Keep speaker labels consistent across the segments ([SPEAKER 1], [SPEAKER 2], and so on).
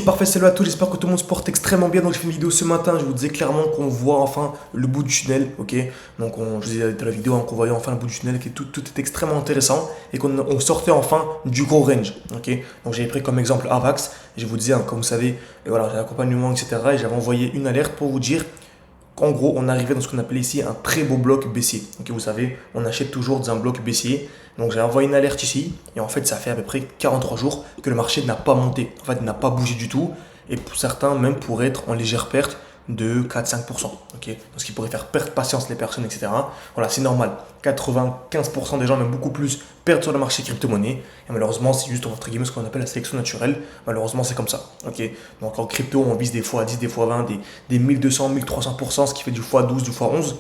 [SPEAKER 1] parfait, salut à tous, j'espère que tout le monde se porte extrêmement bien. Donc j'ai fait une vidéo ce matin, je vous disais clairement qu'on voit enfin le bout du tunnel, ok. Donc je vous disais dans la vidéo qu'on voyait enfin le bout du tunnel, que tout est extrêmement intéressant et qu'on sortait enfin du gros range, ok. Donc j'avais pris comme exemple Avax, et je vous disais, comme vous savez, voilà, j'ai l'accompagnement, etc. Et j'avais envoyé une alerte pour vous dire qu'en gros, on arrivait dans ce qu'on appelle ici un très beau bloc baissier. Donc vous savez, on achète toujours dans un bloc baissier. Donc j'ai envoyé une alerte ici et en fait ça fait à peu près 43 jours que le marché n'a pas monté, en fait il n'a pas bougé du tout et pour certains même pourraient être en légère perte de 4-5%. Ok, donc ce qui pourrait faire perdre patience les personnes, etc. Voilà, c'est normal. 95% des gens, même beaucoup plus, perdent sur le marché crypto-monnaie. Et malheureusement, c'est juste entre guillemets ce qu'on appelle la sélection naturelle. Malheureusement, c'est comme ça. Ok, donc en crypto, on vise des fois 10, des fois 20, des 1200, 1300%, ce qui fait du x12, du x11.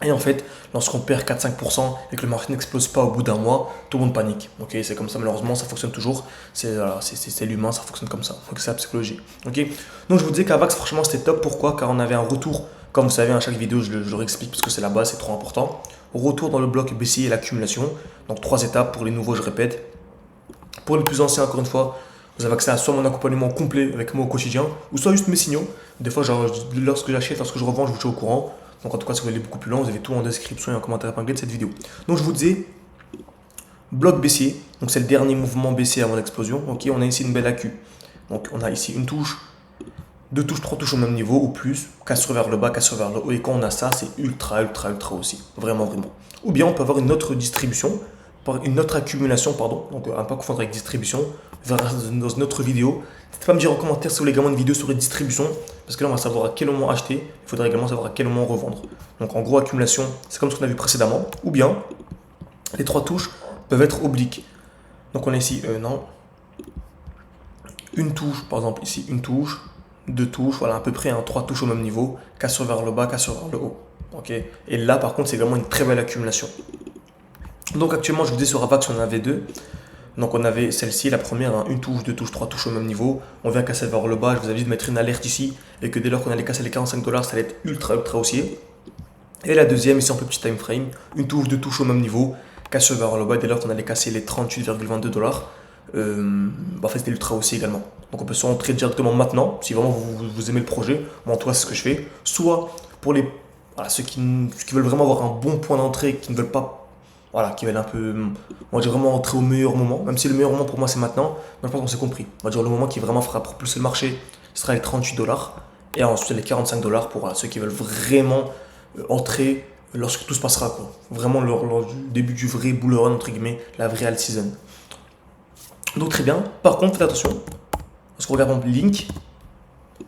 [SPEAKER 1] Et en fait, lorsqu'on perd 4-5% et que le marché n'explose pas au bout d'un mois, tout le monde panique. Ok, c'est comme ça, malheureusement, ça fonctionne toujours. C'est voilà, l'humain, ça fonctionne comme ça. Donc c'est la psychologie. Ok, donc je vous disais qu'Avax, franchement, c'était top. Pourquoi? Car on avait un retour. Comme vous savez, à chaque vidéo, je le réexplique parce que c'est la base, c'est trop important. Retour dans le bloc baissier et l'accumulation. Donc 3 étapes pour les nouveaux, je répète. Pour les plus anciens, encore une fois, vous avez accès à soit mon accompagnement complet avec moi au quotidien, ou soit juste mes signaux. Des fois, genre, lorsque j'achète, lorsque je revends, je vous tiens au courant. Donc en tout cas, si vous voulez aller beaucoup plus loin, vous avez tout en description et en commentaire épinglé de cette vidéo. Donc je vous disais, bloc baissier, donc c'est le dernier mouvement baissier avant l'explosion. Ok, on a ici une belle accu. Donc on a ici une touche, deux touches, trois touches au même niveau ou plus, cassure vers le bas, cassure vers le haut. Et quand on a ça, c'est ultra aussi. Vraiment, vraiment. Ou bien on peut avoir une autre distribution, une autre accumulation, pardon. Donc à ne pas confondre avec distribution. On verra dans une autre vidéo. N'hésitez pas à me dire en commentaire si vous voulez également une vidéo sur les distributions. Parce que là, on va savoir à quel moment acheter. Il faudra également savoir à quel moment revendre. Donc en gros, accumulation, c'est comme ce qu'on a vu précédemment. Ou bien, les trois touches peuvent être obliques. Donc on a ici, non. Une touche, par exemple, ici, une touche. Deux touches, voilà, à peu près trois touches au même niveau. Cassure vers le bas, cassure vers le haut. Ok. Et là, par contre, c'est également une très belle accumulation. Donc actuellement, je vous dis sur Avax, on en avait deux. Donc on avait celle-ci, la première, hein, une touche, deux touches, trois touches au même niveau. On vient casser vers le bas. Je vous avais dit de mettre une alerte ici et que dès lors qu'on allait casser les 45$, ça allait être ultra haussier. Et la deuxième, ici en petit time frame, une touche, deux touches au même niveau, casse vers le bas. Dès lors qu'on allait casser les 38,22$, en fait c'était ultra haussier également. Donc on peut soit entrer directement maintenant, si vraiment vous aimez le projet. Moi en tout cas c'est ce que je fais. Soit pour les voilà, ceux qui veulent vraiment avoir un bon point d'entrée, qui ne veulent pas voilà, qui veulent un peu, on va dire vraiment entrer au meilleur moment, même si le meilleur moment pour moi c'est maintenant, mais je pense qu'on s'est compris. On va dire le moment qui vraiment fera propulser le marché, ce sera les 38$, et ensuite les 45$ pour ceux qui veulent vraiment entrer lorsque tout se passera, quoi. Vraiment le début du vrai bull run, entre guillemets, la vraie alt season. Donc très bien, par contre faites attention, parce qu'on regarde Link,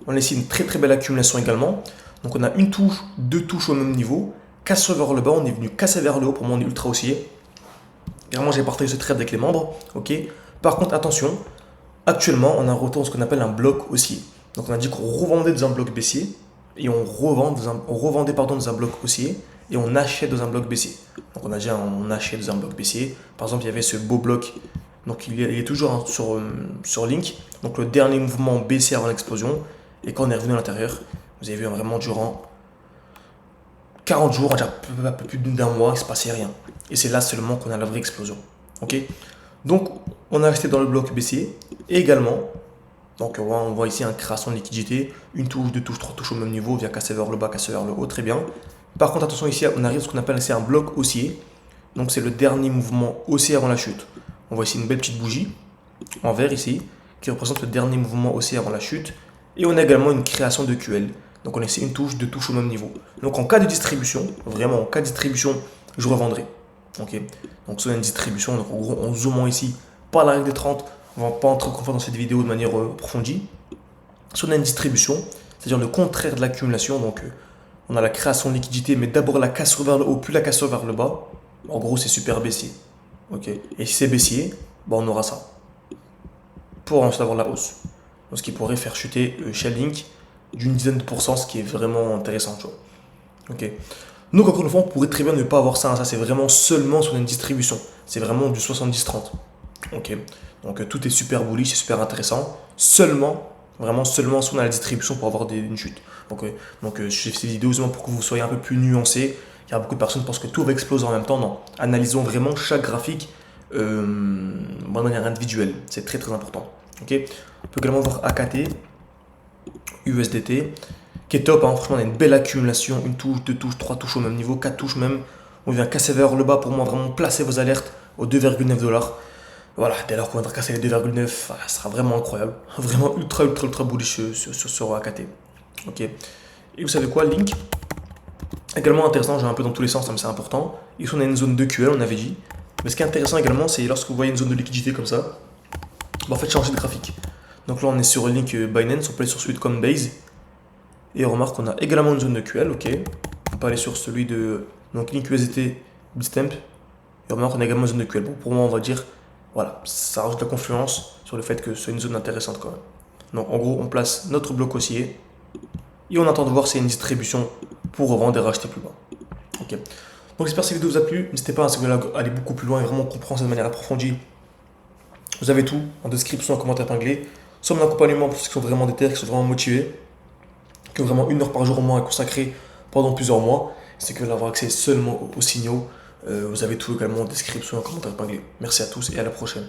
[SPEAKER 1] on a ici une très belle accumulation également, donc on a une touche, deux touches au même niveau, casse vers le bas, on est venu casser vers le haut, pour moi on est ultra haussier. Vraiment j'ai partagé ce trade avec les membres, ok. Par contre attention, actuellement on a un retour dans ce qu'on appelle un bloc haussier. Donc on a dit qu'on revendait dans un bloc baissier, et on revendait dans un bloc haussier, et on achète dans un bloc baissier. Donc on a dit on achète dans un bloc baissier, par exemple il y avait ce beau bloc, donc il est toujours sur Link, donc le dernier mouvement baissier avant l'explosion, et quand on est revenu à l'intérieur, vous avez vu vraiment durant 40 jours, un peu plus d'un mois, il ne se passait rien. Et c'est là seulement qu'on a la vraie explosion. Ok. Donc, on a resté dans le bloc baissier. Et également, donc on voit ici un création de liquidité. Une touche, deux touches, trois touches au même niveau. Vient casser vers le bas, casser vers le haut. Très bien. Par contre, attention ici, on arrive à ce qu'on appelle un bloc haussier. Donc, c'est le dernier mouvement haussier avant la chute. On voit ici une belle petite bougie en vert ici qui représente le dernier mouvement haussier avant la chute. Et on a également une création de QL. Donc on essaie une touche, deux touches au même niveau. Donc en cas de distribution, vraiment en cas de distribution, je revendrai. Ok. Donc soit une distribution, donc en gros en zoomant ici par la règle des 30, on ne va pas entrer confort dans cette vidéo de manière approfondie. Soit on a une distribution, c'est-à-dire le contraire de l'accumulation. Donc on a la création de liquidité, mais d'abord la cassure vers le haut, puis la cassure vers le bas. En gros c'est super baissier. Ok. Et si c'est baissier, on aura ça. Pour ensuite avoir la hausse. Donc, ce qui pourrait faire chuter Shellink d'une dizaine de pourcents, ce qui est vraiment intéressant, tu vois. Ok. Donc encore une fois, on pourrait très bien ne pas avoir ça. Ça, c'est vraiment seulement sur une distribution. C'est vraiment du 70-30. Ok. Donc tout est super bullish, c'est super intéressant. Vraiment seulement si on a la distribution pour avoir une chute. Donc je fais ces vidéos seulement pour que vous soyez un peu plus nuancés. Il y a beaucoup de personnes qui pensent que tout va exploser en même temps. Non. Analysons vraiment chaque graphique de manière individuelle. C'est très important. Ok. On peut également voir AKT, USDT, qui est top, hein. Franchement on a une belle accumulation, une touche, deux touches, trois touches au même niveau, quatre touches même. On vient casser vers le bas pour moi, vraiment placer vos alertes aux 2,9$. Voilà, dès lors qu'on viendra casser les 2,9, ça sera vraiment incroyable. Vraiment ultra bullish sur AKT. Ok. Et vous savez quoi, Link, également intéressant, j'ai un peu dans tous les sens, mais c'est important. Ici on a une zone de QL, on avait dit. Mais ce qui est intéressant également, c'est lorsque vous voyez une zone de liquidité comme ça, en fait changer de graphique. Donc là on est sur Link Binance, on peut aller sur celui de Coinbase. Et on remarque qu'on a également une zone de QL, ok. On peut aller sur celui de donc Link USDT Bitstamp. Et on remarque qu'on a également une zone de QL. Bon, pour moi on va dire, voilà, ça rajoute la confiance sur le fait que c'est une zone intéressante quand même. Donc en gros on place notre bloc haussier et on attend de voir s'il y a une distribution pour revendre et racheter plus bas. Ok. Donc j'espère que cette vidéo vous a plu. N'hésitez pas, si vous voulez aller beaucoup plus loin et vraiment comprendre ça de manière approfondie, vous avez tout en description, en commentaire épinglé. Soit mon accompagnement pour ceux qui sont vraiment déter, qui sont vraiment motivés, que vraiment 1 heure par jour au moins à consacrer pendant plusieurs mois. C'est que d'avoir accès seulement aux signaux. Vous avez tout également en description, en commentaire épinglé. Merci à tous et à la prochaine.